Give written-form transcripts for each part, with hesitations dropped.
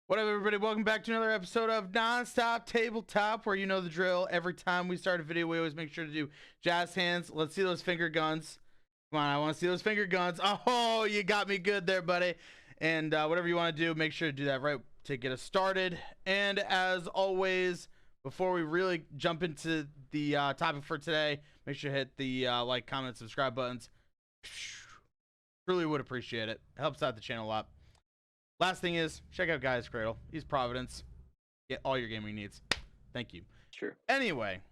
What up, everybody? Welcome back to another episode of Nonstop Tabletop, where you know the drill. Every time we start a video, we always make sure to do jazz hands. Let's see those finger guns. Come on, I want to see those finger guns. Oh, you got me good there, buddy. And whatever you want to do, make sure to do that right to get us started. And as always, before we really jump into the topic for today, make sure to hit the like, comment, subscribe buttons. Truly would appreciate it. Helps out the channel a lot. Last thing is, check out Guy's Cradle. He's Providence. Get all your gaming needs. Thank you. Sure. Anyway,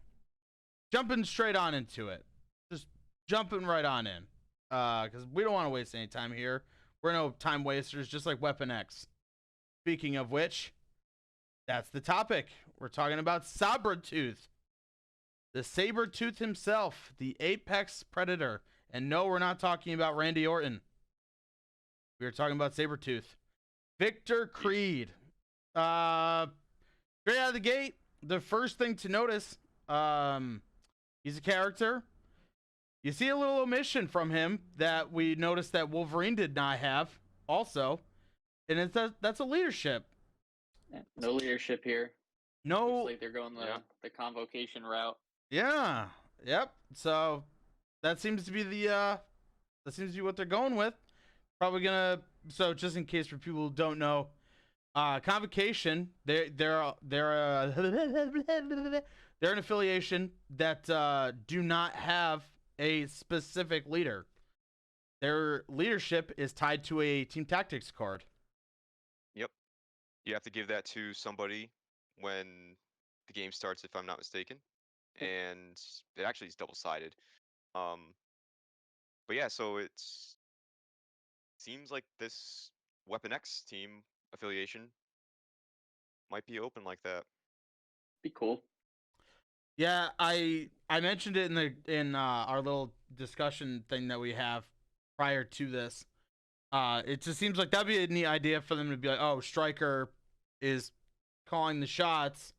jumping straight on into it. Just jumping right on in. Because we don't want to waste any time here. We're no time wasters, just like Weapon X. Speaking of which, that's the topic. We're talking about Sabretooth. The Sabretooth himself, the apex predator. And no, we're not talking about Randy Orton. We are talking about Sabretooth. Victor Creed. Straight out of the gate, the first thing to notice, he's a character. You see a little omission from him that we noticed that Wolverine did not have also. And it's that's a leadership. Yeah, no leadership here. No. Looks like they're going the convocation route. Yeah. Yep. So that seems to be what they're going with. Probably gonna. So just in case for people who don't know, Convocation, they're an affiliation that do not have a specific leader. Their leadership is tied to a team tactics card. Yep. You have to give that to somebody when the game starts, if I'm not mistaken. And it actually is double-sided. But yeah, so it's seems like this Weapon X team affiliation might be open like that. Be cool. Yeah, I mentioned it in our little discussion thing that we have prior to this. It just seems like that'd be a neat idea for them to be like, oh, Stryker is calling the shots,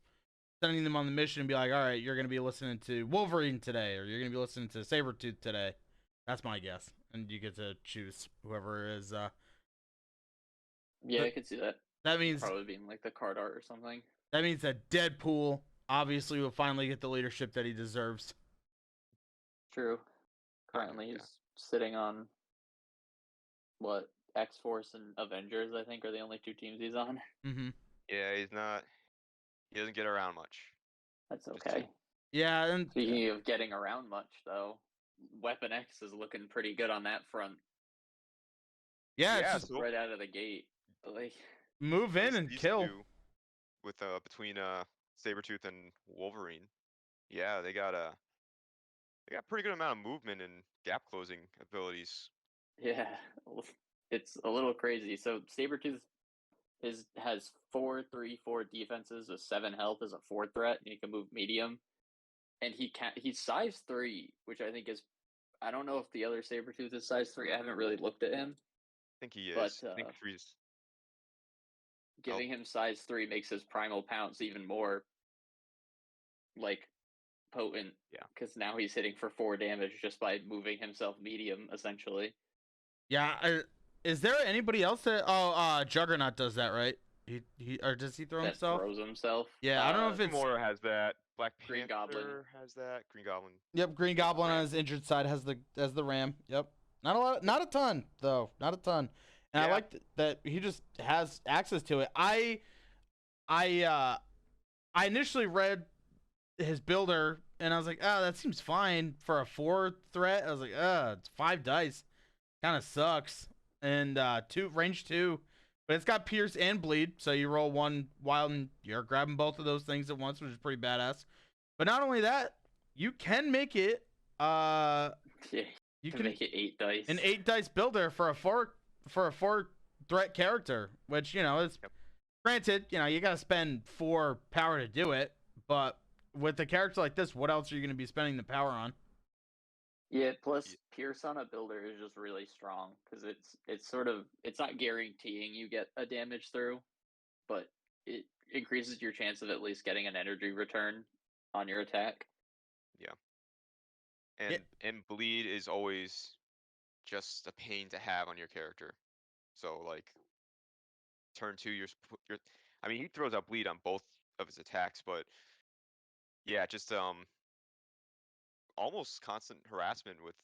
sending them on the mission, and be like, all right, you're gonna be listening to Wolverine today, or you're gonna be listening to Sabretooth today. That's my guess, and you get to choose whoever is. Yeah, I could see that. That means Probably being like the card art or something. That means that Deadpool obviously will finally get the leadership that he deserves. True. Currently, he's sitting on what, X-Force and Avengers, I think, are the only two teams he's on. Mm-hmm. Yeah, he doesn't get around much. That's okay. Yeah, and speaking of getting around much, though, Weapon X is looking pretty good on that front. Yeah, Yeah, it's just so right out of the gate. Like, move in and these kill. two with between Sabretooth and Wolverine. Yeah, they got pretty good amount of movement and gap closing abilities. yeah, it's a little crazy. So Sabretooth has 4-3-4 defenses with 7 health as a 4 threat, and he can move medium. And he's size 3, which I think is, I don't know if the other Sabretooth is size 3. I haven't really looked at him. I think he is. But, I think 3's. Giving him size 3 makes his primal pounce even more like potent. Yeah. Because now he's hitting for 4 damage just by moving himself medium, essentially. Yeah, is there anybody else that Juggernaut does that, right? He or does he throw that himself? Throws himself. Yeah, I don't know if it's Gamora has that. Black Green Panther Goblin has that. Green Goblin. Yep, Green Goblin on his injured side has the ram. Yep. Not a ton though. Not a ton. And I like that he just has access to it. I initially read his builder and I was like, oh, that seems fine for a 4 threat. I was like, it's 5 dice. Kind of sucks. And range 2. But it's got Pierce and Bleed, so you roll 1 wild and you're grabbing both of those things at once, which is pretty badass. But not only that, you can make it you can make it 8 dice. An 8 dice builder for a 4 threat character, which, you know, is granted, you know, you got to spend 4 power to do it, but with a character like this, what else are you going to be spending the power on? Yeah, plus Pierce on a builder is just really strong because it's not guaranteeing you get a damage through, but it increases your chance of at least getting an energy return on your attack. Yeah. And bleed is always just a pain to have on your character. So like turn 2, I mean, he throws out bleed on both of his attacks, but yeah, just almost constant harassment with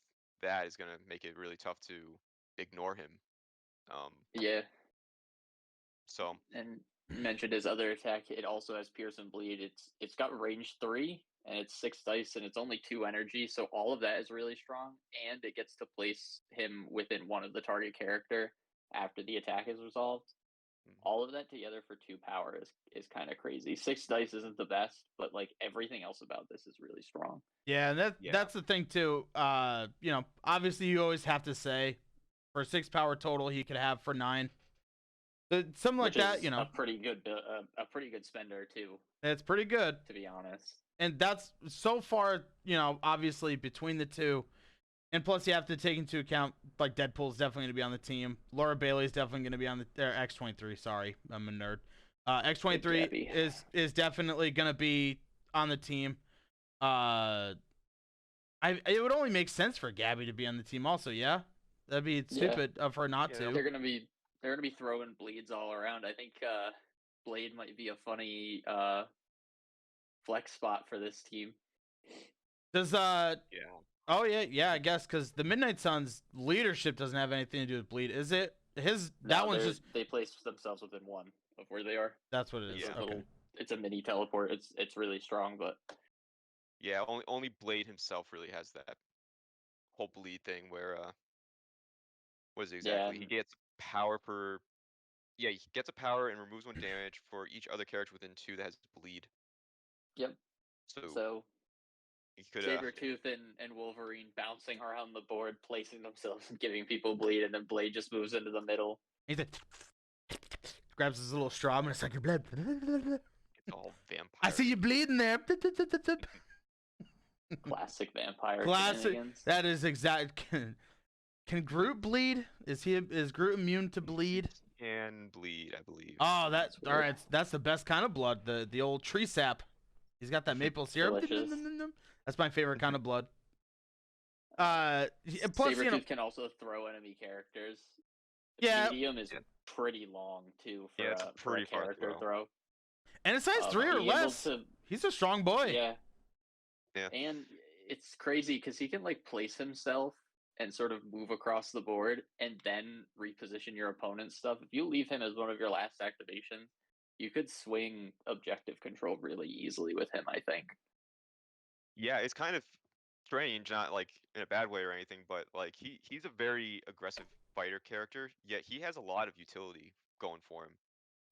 that is gonna make it really tough to ignore him. Yeah, So and mentioned his other attack. It also has Pierce and Bleed. It's got range 3 and it's 6 dice and it's only 2 energy, so all of that is really strong. And it gets to place him within one of the target character after the attack is resolved. All of that together for 2 power is kind of crazy. 6 dice isn't the best, but like everything else about this is really strong. Yeah, and Yeah. that's the thing too. You know, obviously you always have to say for 6 power total he could have for 9. Something like Which that, is you know, a pretty good spender too, it's pretty good. to be honest. And that's so far, you know, obviously between the two. And plus, you have to take into account, like, Deadpool's definitely going to be on the team. Laura Bailey's definitely going to be on the X-23. Sorry, I'm a nerd. X-23 is definitely going to be on the team. It would only make sense for Gabby to be on the team, also. Yeah, that'd be stupid of her not to. They're gonna be throwing bleeds all around. I think Blade might be a funny flex spot for this team. Does yeah. Oh yeah, I guess because the Midnight Suns leadership doesn't have anything to do with Bleed, is it? That one's just they place themselves within 1 of where they are. That's what it is. Yeah. Okay. It's a mini teleport. It's really strong, but Yeah, only Blade himself really has that whole bleed thing where what is it exactly? He gets power per he gets a power and removes 1 damage for each other character within 2 that has bleed. Yep. So he could Sabretooth and Wolverine bouncing around the board, placing themselves and giving people bleed, and then Blade just moves into the middle. He's like, grabs his little straw and it's like your blood. It's all vampire. I see you bleeding there. Classic vampire. Classic. That is exact. Can Groot bleed? Is Groot immune to bleed? He can bleed, I believe. Oh, that's all right. That's the best kind of blood. The old tree sap. He's got that maple syrup. That's my favorite kind of blood. Plus, Sabretooth can also throw enemy characters. Yeah. Medium is pretty long too for a character throw. And it's size 3 or less. He's a strong boy. Yeah. Yeah. And it's crazy because he can like place himself and sort of move across the board and then reposition your opponent's stuff. If you leave him as one of your last activations, you could swing objective control really easily with him, I think. Yeah, it's kind of strange, not like in a bad way or anything, but like he's a very aggressive fighter character, yet he has a lot of utility going for him.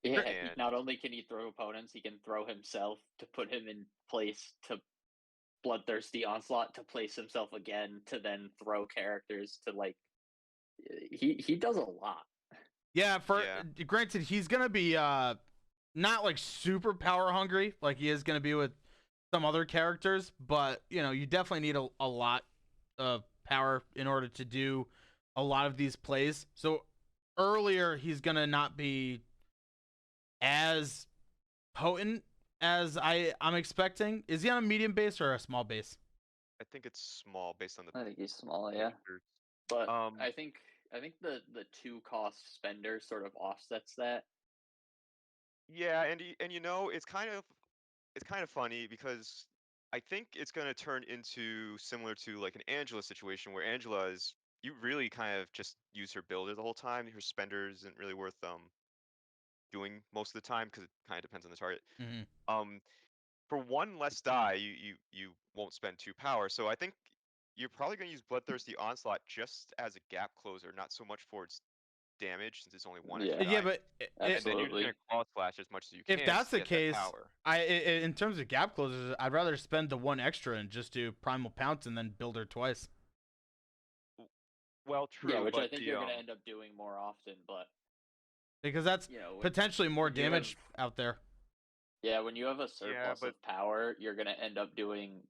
Yeah, not only can he throw opponents, he can throw himself to put him in place to bloodthirsty onslaught, to place himself again, to then throw characters, to like he does a lot. Yeah, granted he's gonna be not like super power hungry like he is gonna be with some other characters, but you know, you definitely need a lot of power in order to do a lot of these plays. So earlier he's gonna not be as potent as I'm expecting. Is he on a medium base or a small base? I think it's small based on the. I think he's small, yeah. But I think the 2 cost spender sort of offsets that. Yeah, and you know, it's kind of funny because I think it's going to turn into similar to like an Angela situation where Angela is, you really kind of just use her builder the whole time. Her spender isn't really worth doing most of the time because it kind of depends on the target. Mm-hmm. For 1 less die, you won't spend 2 power. So I think you're probably going to use Bloodthirsty Onslaught just as a gap closer, not so much for its damage since it's only 1 extra die. Yeah, but absolutely. And then you're just going to claw slash as much as you can. If that's the case, power. In terms of gap closers, I'd rather spend the 1 extra and just do Primal Pounce and then build her twice. Well, true. Yeah, which I think you're going to end up doing more often, but because that's potentially more damage out there. Yeah, when you have a surplus of power, you're going to end up doing,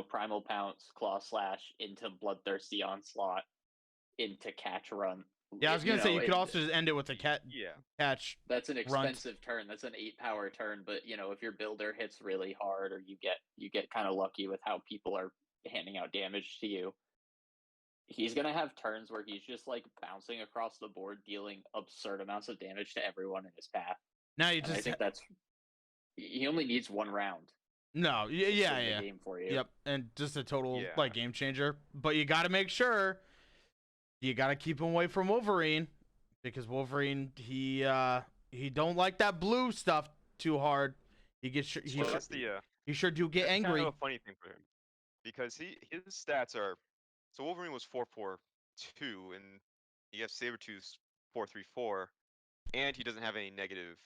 Primal Pounce, Claw Slash into Bloodthirsty Onslaught, into Catch Run. Yeah, I was going to say, you could also just end it with a catch. That's an expensive turn. That's an 8 power turn, but, if your builder hits really hard or you get kind of lucky with how people are handing out damage to you, he's going to have turns where he's just, like, bouncing across the board, dealing absurd amounts of damage to everyone in his path. Now you And I just think that's he only needs one round no, to yeah, swing the yeah, game for you. yep, and just a total Yeah. like game changer. But you got to make sure you got to keep him away from Wolverine because Wolverine he don't like that blue stuff too hard. He gets Well, that's the he sure do get that's kind angry. of a funny thing for him because his stats are so Wolverine was 4.42 and you have Sabretooth's 4.34 and he doesn't have any negative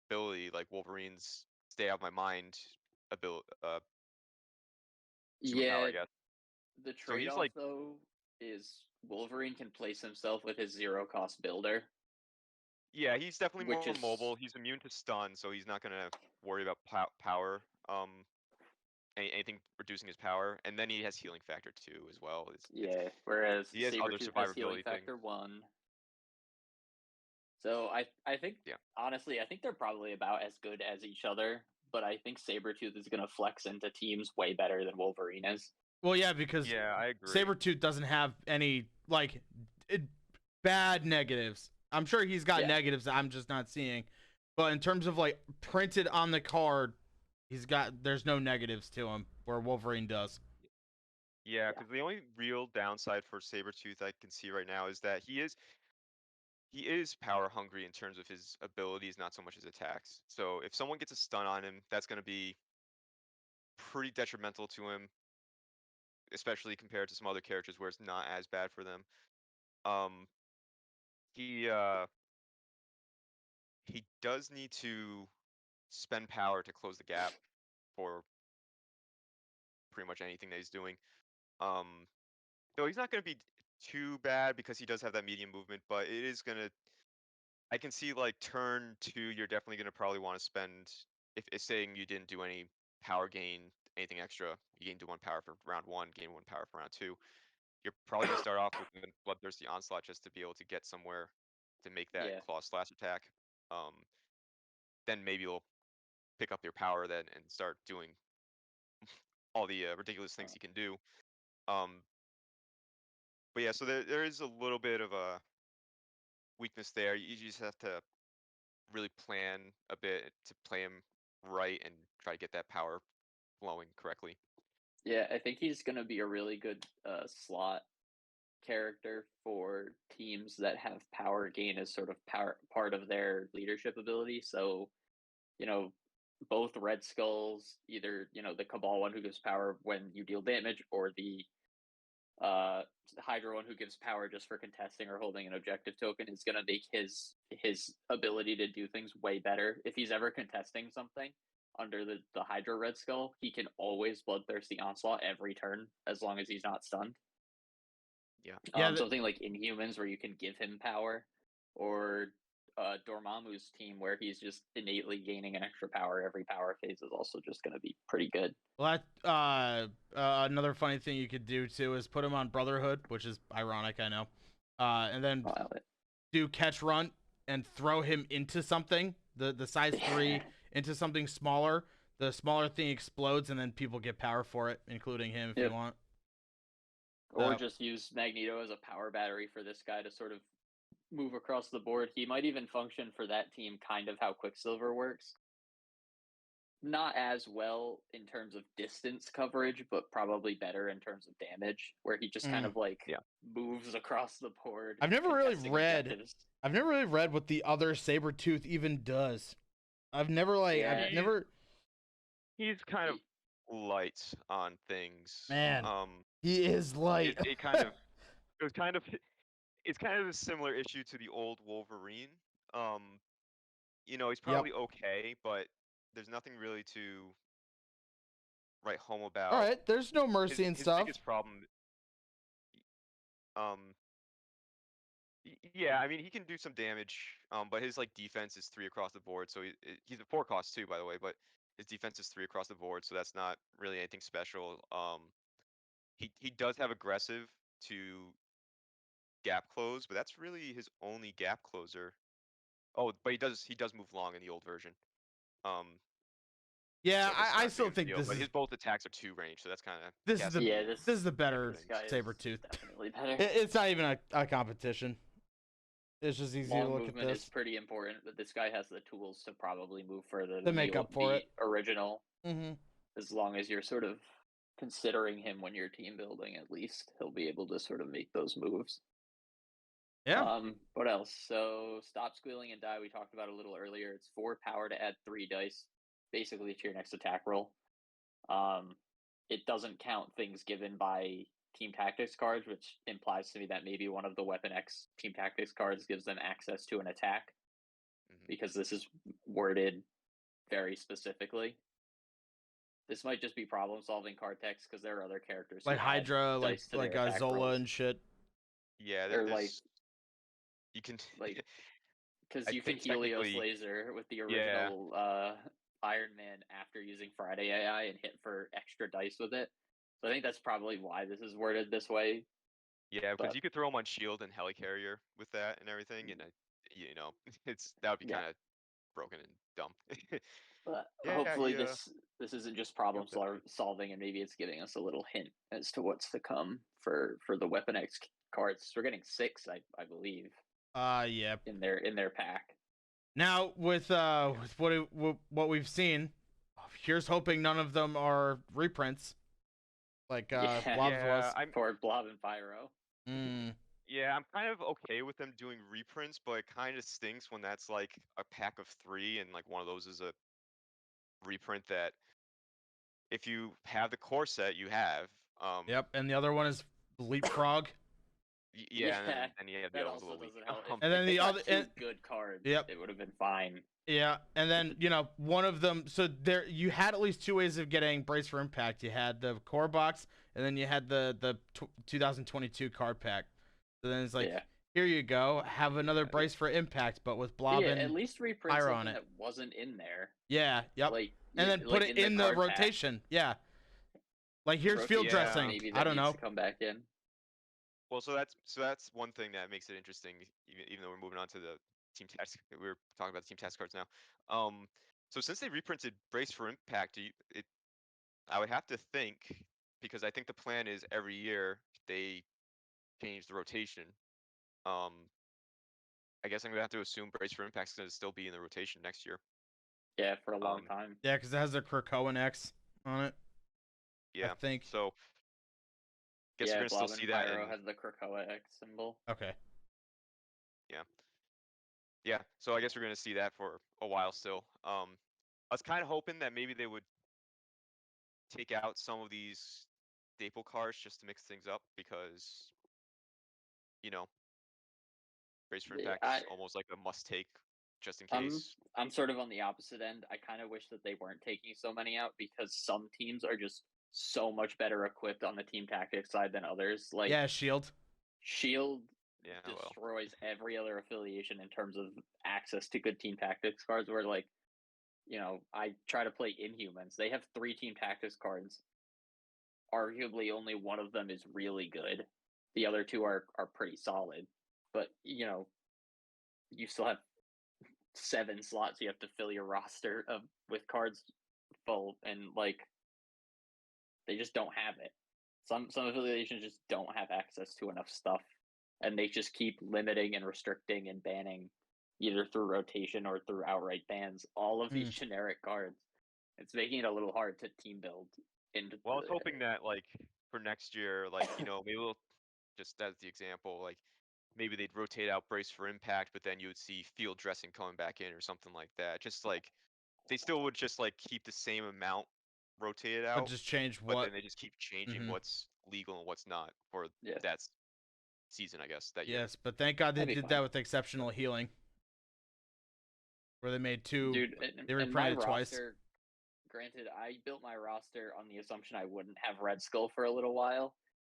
ability like Wolverine's stay out of my mind ability superpower, I Yeah, guess. the So he's trade-off like though is Wolverine can place himself with his zero-cost builder, yeah, he's definitely which more is mobile. He's immune to stun, so he's not gonna worry about power. Anything reducing his power, and then he has healing factor too as well. yeah. Whereas He has other Sabretooth has healing survivability things. factor 1. So I think Yeah. honestly I think they're probably about as good as each other, but I think Sabretooth is gonna flex into teams way better than Wolverine is. Well, yeah, because Yeah, I agree. Sabretooth doesn't have any like bad negatives. I'm sure he's got Yeah. negatives that I'm just not seeing. But in terms of like printed on the card, there's no negatives to him where Wolverine does. Yeah, Yeah. because the only real downside for Sabretooth I can see right now is that he is power hungry in terms of his abilities, not so much his attacks. So if someone gets a stun on him, that's going to be pretty detrimental to him, especially compared to some other characters where it's not as bad for them. Um, he uh, he does need to spend power to close the gap for pretty much anything that he's doing. Um, though he's not going to be too bad because he does have that medium movement, but it is going to. I can see like turn 2, you're definitely going to probably want to spend if it's saying you didn't do any power gain, anything extra. You gained 1 power for round 1, gain 1 power for round 2. You're probably going to start off with the Bloodthirsty Onslaught just to be able to get somewhere to make that Yeah. claw slash attack. Then maybe you'll pick up your power then and start doing all the ridiculous things he can do. But yeah, so there is a little bit of a weakness there. You just have to really plan a bit to play him right and try to get that power flowing correctly. Yeah, I think he's gonna be a really good slot character for teams that have power gain as sort of part of their leadership ability. So, you know, both Red Skulls, either, the Cabal one who gives power when you deal damage, or the Hydra one who gives power just for contesting or holding an objective token, is gonna make his ability to do things way better. If he's ever contesting something under the Hydra Red Skull, he can always Bloodthirsty Onslaught every turn as long as he's not stunned. Yeah. Yeah, Something like Inhumans where you can give him power, or Dormammu's team where he's just innately gaining an extra power every power phase is also just going to be pretty good. well, another funny thing you could do too is put him on Brotherhood, which is ironic, I know. And then do catch run and throw him into something, the size 3 into something smaller. The smaller thing explodes, and then people get power for it, including him if you want. Or just use Magneto as a power battery for this guy to sort of move across the board. He might even function for that team kind of how Quicksilver works. Not as well in terms of distance coverage, but probably better in terms of damage, where he just kind of moves across the board. I've never really read what the other Sabretooth even does. He's kind of light on things. Man, he is light. It's kind of a similar issue to the old Wolverine. He's probably okay, but there's nothing really to write home about. All right, there's no mercy and stuff. His biggest problem, yeah, I mean he can do some damage, but his like defense is 3 across the board. So he's a 4 cost too, by the way, but his defense is 3 across the board, so that's not really anything special. He does have aggressive to gap close, but that's really his only gap closer. Oh, but he does move long in the old version. Yeah, so I still think but his both attacks are 2 range, so that's kind of this is the better Sabretooth. Definitely better. It's not even a competition. It's just easy to Long look at movement is this pretty important, but this guy has the tools to probably move further to than make up for the it. original. Mm-hmm. As long as you're sort of considering him when you're team building, at least he'll be able to sort of make those moves. Yeah. What else? So stop squealing and die. We talked about a little earlier. It's 4 power to add 3 dice, basically to your next attack roll. It doesn't count things given by team tactics cards, which implies to me that maybe one of the Weapon X team tactics cards gives them access to an attack, because this is worded very specifically. This might just be problem solving card text, because there are other characters Like who Hydra, add dice to their attack Zola rolls. and shit. Yeah, Or like you can like because I you can think Helios technically, laser with the yeah, original Iron Man after using Friday AI and hit for extra dice with it. So I think that's probably why this is worded this way. yeah, because But you could throw him on shield and helicarrier with that and everything, and you know, that would be yeah, kind of broken and dumb. but Yeah, hopefully he this isn't just problem yep, that's good. solving, and maybe it's giving us a little hint as to what's to come for the Weapon X cards. We're getting 6, I believe, Yeah. in their pack. Now with what we've seen, here's hoping none of them are reprints. Like Yeah, Blobs Yeah, was. for Blob and Pyro. Mm. yeah, I'm kind of okay with them doing reprints, but it kind of stinks when that's like a pack of 3 and like one of those is a reprint that if you have the core set, you have. Yep, and the other one is Leapfrog. Yeah, and Yeah, then yeah, the that other one's a also little weak. doesn't help. And If then they the got other, 2 good cards, yep, it would have been fine. yeah, and then one of them. So there, you had at least 2 ways of getting Brace for Impact. You had the core box, and then you had the 2022 card pack. So then it's like, Yeah. here you go, have another Brace for Impact, but with Blob Yeah, and at least reprint Pyro on something it. that wasn't in there. Yeah, yep. Like, And then put like it in the card pack. rotation. Yeah. Like here's field Rotation Yeah. dressing. maybe I that don't needs know. to come back in. Well, so that's one thing that makes it interesting, even though we're moving on to the team task. We're talking about the team task cards now. So since they reprinted Brace for Impact, I would have to think, because I think the plan is every year they change the rotation. I guess I'm gonna have to assume Brace for Impact's gonna still be in the rotation next year. Yeah, for a long time. Yeah, because it has the Krakoan X on it. Yeah. I think. So guess Yeah, we're gonna still Blob and see that Pyro in. has the Krakoa X symbol. Okay. Yeah. Yeah. So I guess we're gonna see that for a while still. I was kind of hoping that maybe they would take out some of these staple cards just to mix things up, because you know Brace for Yeah, Impact's almost like a must take just in case. I'm sort of on the opposite end. I kind of wish that they weren't taking so many out, because some teams are just so much better equipped on the team tactics side than others. Like, Yeah, Shield. Shield Yeah. Well. destroys every other affiliation in terms of access to good team tactics cards. Where, like, I try to play Inhumans. They have 3 team tactics cards. Arguably, only one of them is really good. The other 2 are pretty solid. But you still have 7 slots you have to fill your roster of with cards full, and like they just don't have it. Some affiliations just don't have access to enough stuff, and they just keep limiting and restricting and banning, either through rotation or through outright bans, all of these generic cards. It's making it a little hard to team build into. Well, I was hoping that like for next year, like maybe we'll just as the example, like maybe they'd rotate out Brace for Impact, but then you would see field dressing coming back in or something like that. Just like they still would just like keep the same amount rotated But out, just change but what. then they just keep changing what's legal and what's not for Yes. that season, I guess, that year. Yes, but thank God they That'd be did fine. that with exceptional healing, where they made 2. Dude, They and my reprinted it twice. roster. Granted, I built my roster on the assumption I wouldn't have Red Skull for a little while.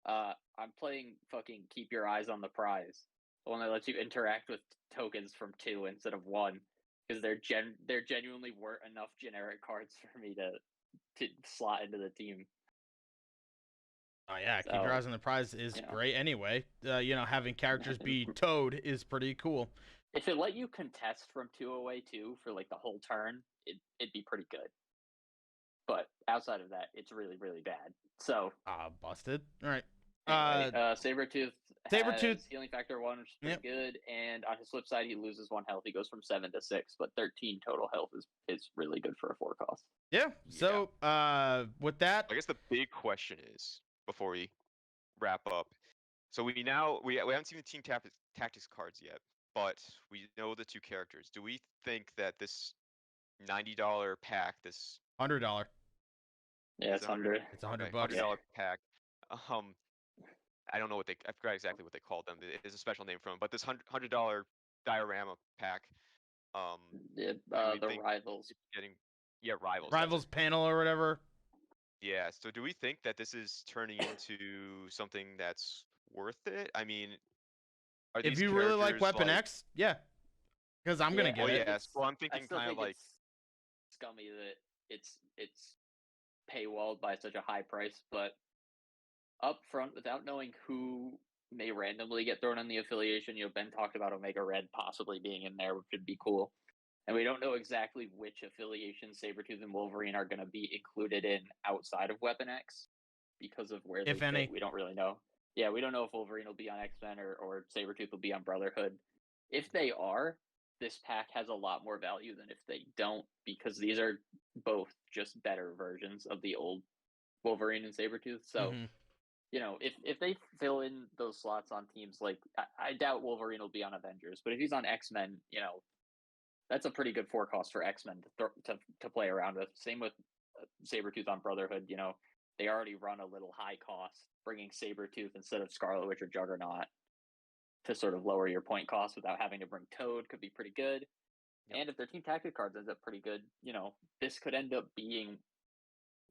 I'm playing fucking Keep Your Eyes on the Prize, the one that lets you interact with tokens from 2 instead of 1, because there genuinely weren't enough generic cards for me to slot into the team. Oh yeah, Keep Your Eyes on the Prize is great anyway. Having characters be Toad is pretty cool. If it let you contest from 2 away too for like the whole turn, it'd be pretty good. But outside of that, it's really, really bad. So busted. All right. anyway, Sabretooth Sabretooth. has healing factor 1, which is pretty good. And on his flip side, he loses 1 health. He goes from 7 to 6, but 13 total health is really good for a 4 cost. Yeah. So with that, I guess the big question is, before we wrap up, so we haven't seen the team tactics cards yet, but we know the 2 characters. Do we think that this $90 pack, this $100. Yeah, it's 100. It's $100. $100 pack. I don't know I forgot exactly what they called them. There's a special name for them, but this $100 diorama pack. The rivals. Rivals. Rivals panel or whatever. Yeah. So do we think that this is turning into something that's worth it? I mean, are these if you really like Weapon like... X, yeah, because I'm gonna get it. Yes. Well, I'm thinking kind of like it's scummy that it's paywalled by such a high price, but up front, without knowing who may randomly get thrown in the affiliation, Ben talked about Omega Red possibly being in there, which would be cool. And we don't know exactly which affiliations Sabretooth and Wolverine are going to be included in outside of Weapon X because of where they fit. We don't really know. Yeah, we don't know if Wolverine will be on X-Men or Sabretooth will be on Brotherhood. If they are, this pack has a lot more value than if they don't, because these are both just better versions of the old Wolverine and Sabretooth. So, if they fill in those slots on teams, like I doubt Wolverine will be on Avengers, but if he's on X-Men, that's a pretty good 4 cost for X-Men to play around with. Same with Sabretooth on Brotherhood. They already run a little high cost. Bringing Sabretooth instead of Scarlet Witch or Juggernaut to sort of lower your point cost without having to bring Toad could be pretty good. Yep. And if their team tactic cards ends up pretty good, this could end up being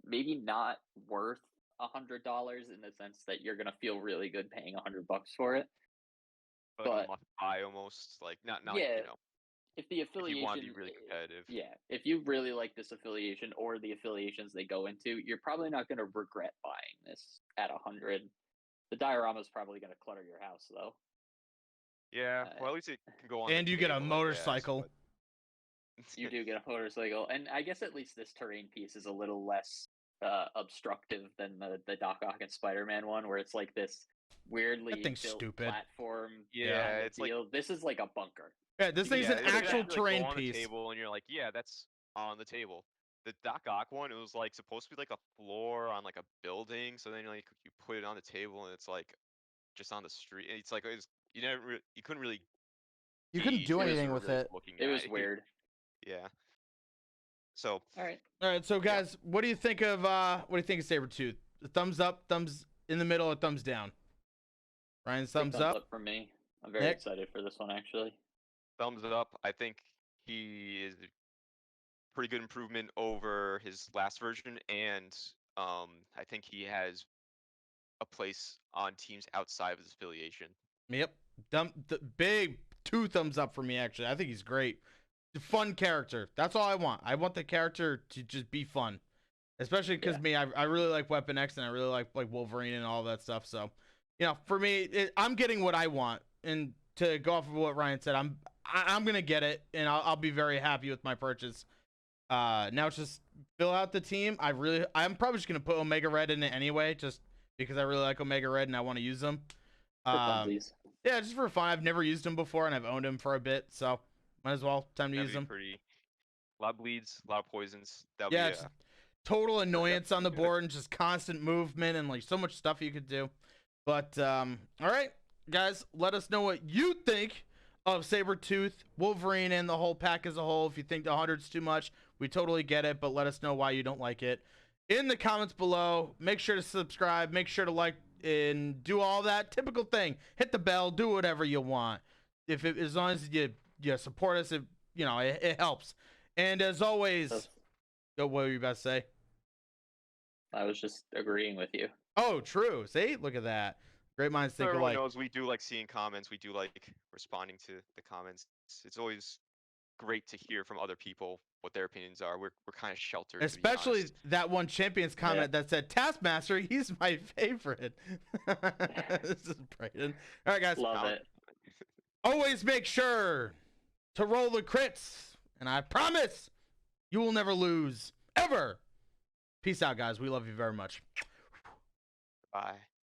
maybe not worth $100 in the sense that you're gonna feel really good paying $100 for it. But must buy almost, like not if the affiliation, if you want to be really competitive. Yeah, if you really like this affiliation or the affiliations they go into, you're probably not going to regret buying this at 100. The diorama is probably going to clutter your house, though. Yeah, well, at least it can go on. And you get a motorcycle. You do get a motorcycle, and I guess at least this terrain piece is a little less obstructive than the Doc Ock and Spider-Man one, where it's like this weirdly built platform. Yeah, it's field. Like this is like a bunker. Yeah, this thing's an actual terrain piece. Table, and you're like, yeah, that's on the table. The Doc Ock one, it was like supposed to be like a floor on like a building. So then like you put it on the table, and it's like just on the street. It's like you couldn't really. You couldn't do anything with it. It was weird. Yeah. So. All right. So guys, what do you think of Sabretooth? Thumbs up, thumbs in the middle, or thumbs down? Ryan's thumbs up for me. I'm very excited for this one, actually. Thumbs up. I think he is a pretty good improvement over his last version, and I think he has a place on teams outside of his affiliation. Yep. Big 2 thumbs up for me, actually. I think he's great. Fun character. That's all I want. I want the character to just be fun. Especially because I really like Weapon X, and I really like Wolverine and all that stuff. So, for me, I'm getting what I want. And to go off of what Ryan said, I'm gonna get it, and I'll be very happy with my purchase. Now it's just fill out the team. I'm probably just gonna put Omega Red in it anyway, just because I really like Omega Red and I want to use them. Yeah, just for fun. I've never used him before, and I've owned him for a bit, so might as well time to use them. A lot of bleeds, a lot of poisons. Just total annoyance on the board and just constant movement and like so much stuff you could do. But all right, guys, let us know what you think of Sabretooth, Wolverine, and the whole pack as a whole. If you think the 100's too much, we totally get it, but let us know why you don't like it in the comments below. Make sure to subscribe, make sure to like and do all that typical thing. Hit the bell, do whatever you want. As long as you support us, it helps. And as always, what were you about to say? I was just agreeing with you. Oh, true. See, look at that. Great minds think alike. Everyone knows we do like seeing comments. We do like responding to the comments. It's always great to hear from other people what their opinions are. We're kind of sheltered. Especially that one Champions comment that said Taskmaster. He's my favorite. This is Brayden. All right, guys. Love it. Always make sure to roll the crits, and I promise you will never lose ever. Peace out, guys. We love you very much. Bye.